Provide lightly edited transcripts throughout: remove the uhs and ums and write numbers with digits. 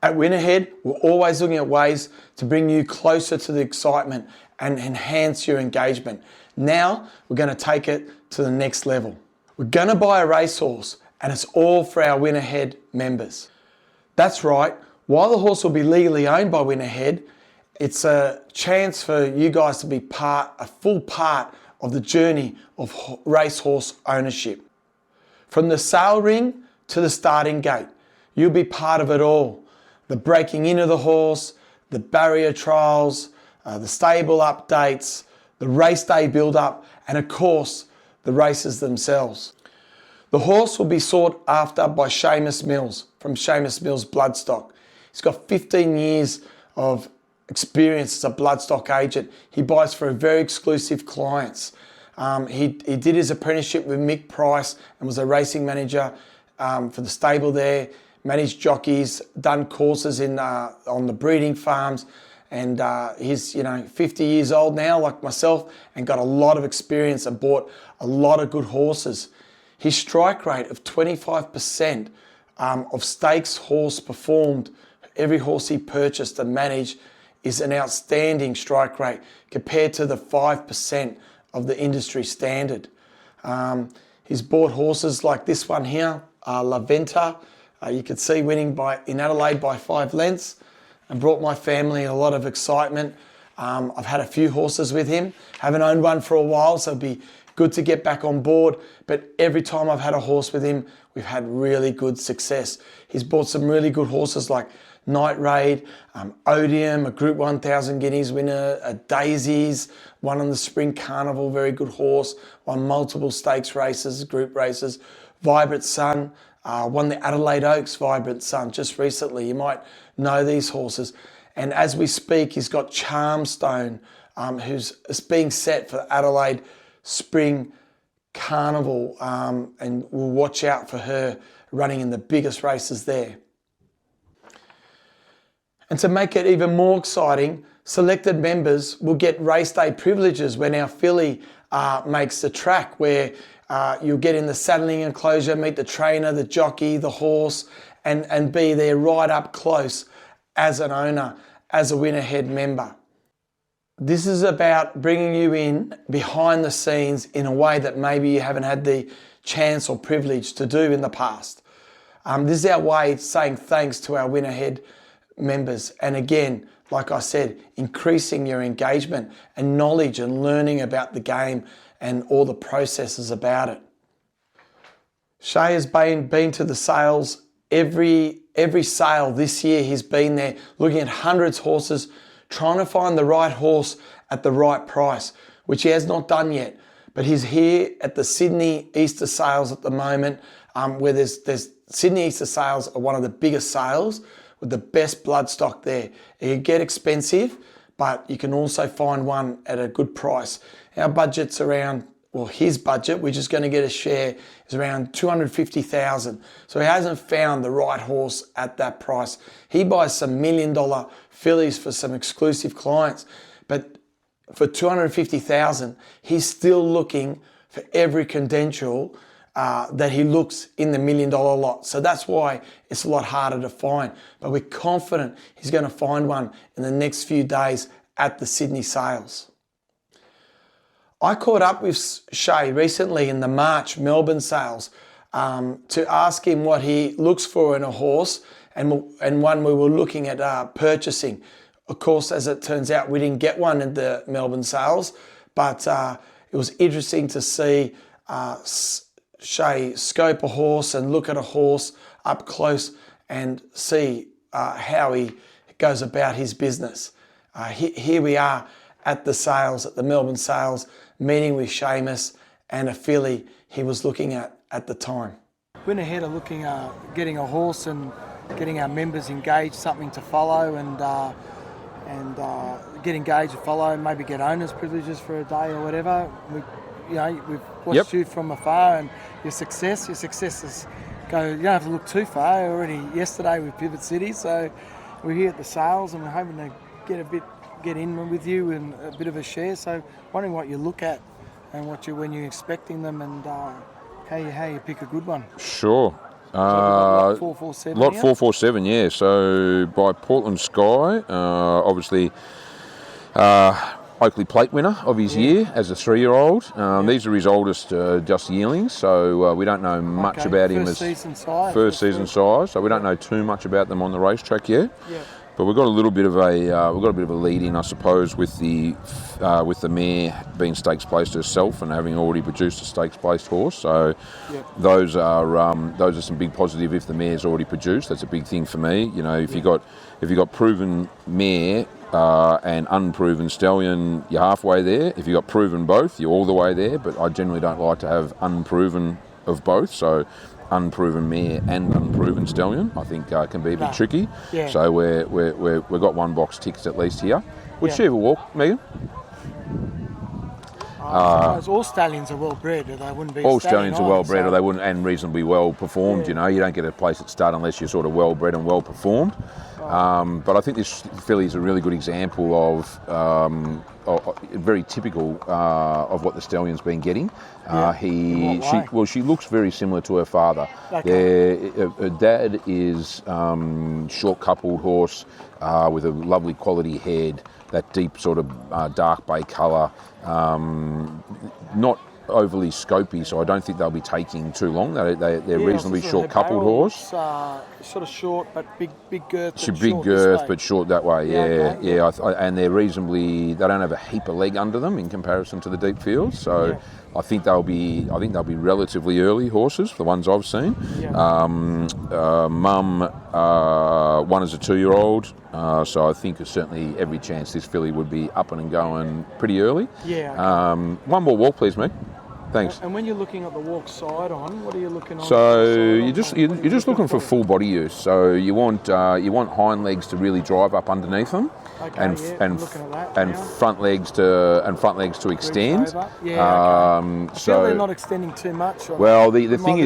At Winnerhead, we're always looking at ways to bring you closer to the excitement and enhance your engagement. Now, we're going to take it to the next level. We're going to buy a racehorse, and it's all for our Winnerhead members. That's right, while the horse will be legally owned by Winnerhead, it's a chance for you guys to be a full part of the journey of racehorse ownership. From the sale ring to the starting gate, you'll be part of it all. The breaking into the horse, the barrier trials, the stable updates, the race day build-up, and of course, the races themselves. The horse will be sought after by Seamus Mills from Seamus Mills Bloodstock. He's got 15 years of experience as a bloodstock agent. He buys for very exclusive clients. He did his apprenticeship with Mick Price and was a racing manager for the stable there, managed jockeys, done courses on the breeding farms, and he's 50 years old now like myself and got a lot of experience and bought a lot of good horses. His strike rate of 25% of stakes horse performed, every horse he purchased and managed, is an outstanding strike rate compared to the 5% of the industry standard. He's bought horses like this one here, La Venta. You could see winning in Adelaide by 5 lengths, and brought my family a lot of excitement. I've had a few horses with him. Haven't owned one for a while, so it'd be good to get back on board. But every time I've had a horse with him, we've had really good success. He's bought some really good horses like Night Raid, Odium, a Group 1000 Guineas winner, a Daisies, won on the Spring Carnival, very good horse, won multiple stakes races, group races. Vibrant Sun, won the Adelaide Oaks Vibrant Sun just recently. You might know these horses. And as we speak, he's got Charmstone, who's being set for the Adelaide Spring Carnival, and we'll watch out for her running in the biggest races there. And to make it even more exciting, selected members will get race day privileges when our filly makes the track, where you'll get in the saddling enclosure, meet the trainer, the jockey, the horse, and be there right up close as an owner, as a Winnerhead member. This is about bringing you in behind the scenes in a way that maybe you haven't had the chance or privilege to do in the past. This is our way of saying thanks to our Winnerhead members. And again, like I said, increasing your engagement and knowledge and learning about the game and all the processes about it. Shay has been to the sales every sale this year. He's been there looking at hundreds of horses, trying to find the right horse at the right price, which he has not done yet. But he's here at the Sydney Easter sales at the moment, where there's Sydney Easter sales are one of the biggest sales with the best bloodstock there. It can get expensive, but you can also find one at a good price. Our budget's around, well, his budget, which is going to get a share, is around $250,000. So he hasn't found the right horse at that price. He buys some $1 million fillies for some exclusive clients, but for $250,000, he's still looking for every credential that he looks in the $1 million lot. So that's why it's a lot harder to find. But we're confident he's going to find one in the next few days at the Sydney sales. I caught up with Shay recently in the March Melbourne sales to ask him what he looks for in a horse and one we were looking at purchasing. Of course, as it turns out, we didn't get one at the Melbourne sales, but it was interesting to see Shay scope a horse and look at a horse up close and see how he goes about his business. Here we are at the sales, at the Melbourne sales, meeting with Seamus and a filly he was looking at the time. Winnerhead are looking at getting a horse and getting our members engaged, something to follow, and get engaged and follow, maybe get owners privileges for a day or whatever. We've watched you from afar, and your success is you don't have to look too far. Already yesterday with Pivot City, so we're here at the sales and we're hoping to get in with you and a bit of a share. So wondering what you look at and when you're expecting them, and how you pick a good one. Sure. Lot 447. Lot here? 447, yeah. So by Portland Sky, obviously Oakley Plate winner of his year as a 3-year-old. These are his oldest just yearlings, so we don't know much about him as first season size. So we don't know too much about them on the racetrack yet. Yeah. But we've got a little bit of a lead in, I suppose, with the mare being stakes placed herself and having already produced a stakes placed horse. So those are some big positive. If the mare's already produced, that's a big thing for me. You know, if you got proven mare and unproven stallion, you're halfway there. If you got proven both, you're all the way there. But I generally don't like to have unproven of both. So unproven mare and unproven stallion, I think can be a bit tricky. Yeah. So we've got one box ticked at least here. Would she ever walk, Megan? I suppose all stallions are well bred, or they wouldn't be. All stallions are well bred, or so they wouldn't, and reasonably well performed. You know, you don't get a place at stud unless you're sort of well bred and well performed. But I think this filly is a really good example of very typical of what the stallion's been getting. She looks very similar to her father. Her dad is short coupled horse with a lovely quality head, that deep sort of dark bay colour, not overly scopy, so I don't think they'll be taking too long. They're reasonably short coupled horse. Sort of short, but big girth. She's big girth, but short that way. And they're reasonably. They don't have a heap of leg under them in comparison to the deep fields. So I think they'll be relatively early horses, the ones I've seen. Mum, one is a 2-year-old, so I think there's certainly every chance this filly would be up and going pretty early. One more walk, please, Meg. Thanks. And when you're looking at the walk side on, what are you looking on? So you're just looking for full body use. So you want hind legs to really drive up underneath them, and front legs to extend. I feel they're not extending too much. Well, the thing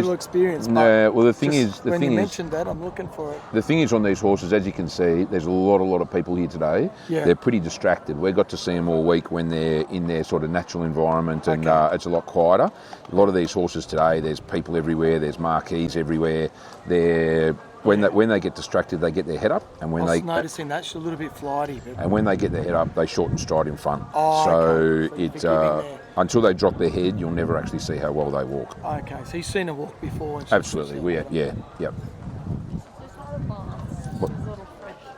is, when you mentioned that, I'm looking for it. The thing is, on these horses, as you can see, there's a lot of people here today. They're pretty distracted. We've got to see them all week when they're in their sort of natural environment, and it's a lot quieter. A lot of these horses today, there's people everywhere, there's marquees everywhere. When they get distracted, they get their head up, and when noticing that she's a little bit flighty. And when they get their head up, they shorten stride in front. So until they drop their head, you'll never actually see how well they walk. Okay, so you've seen her walk before. Absolutely, yep.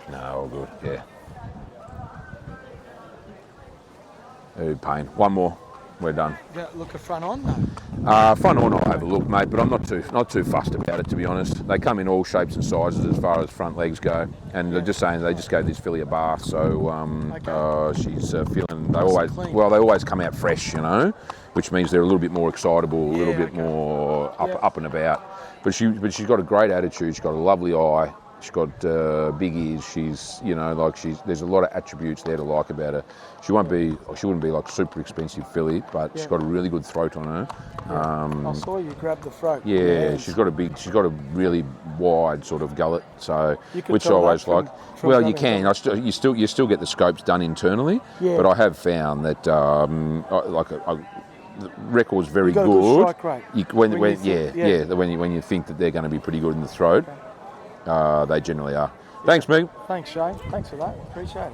No, all good, yeah. Oh, pain. One more. We're done. Look at front on though. Front on, I'll have a look, mate, but I'm not too fussed about it, to be honest. They come in all shapes and sizes as far as front legs go, and they're just saying they just gave this filly a bath, so she's feeling. They always come out fresh, you know, which means they're a little bit more excitable, a little bit more up and about. But she's got a great attitude. She's got a lovely eye. She's got big ears. There's a lot of attributes there to like about her. She wouldn't be like super expensive filly, but she's got a really good throat on her. I saw you grab the throat. Yeah, she's got a really wide sort of gullet, so which I always like. You can. You still get the scopes done internally, but I have found that the record's very good. When you think that they're going to be pretty good in the throat. They generally are. Thanks, Meg. Thanks, Shane. Thanks for that. Appreciate it.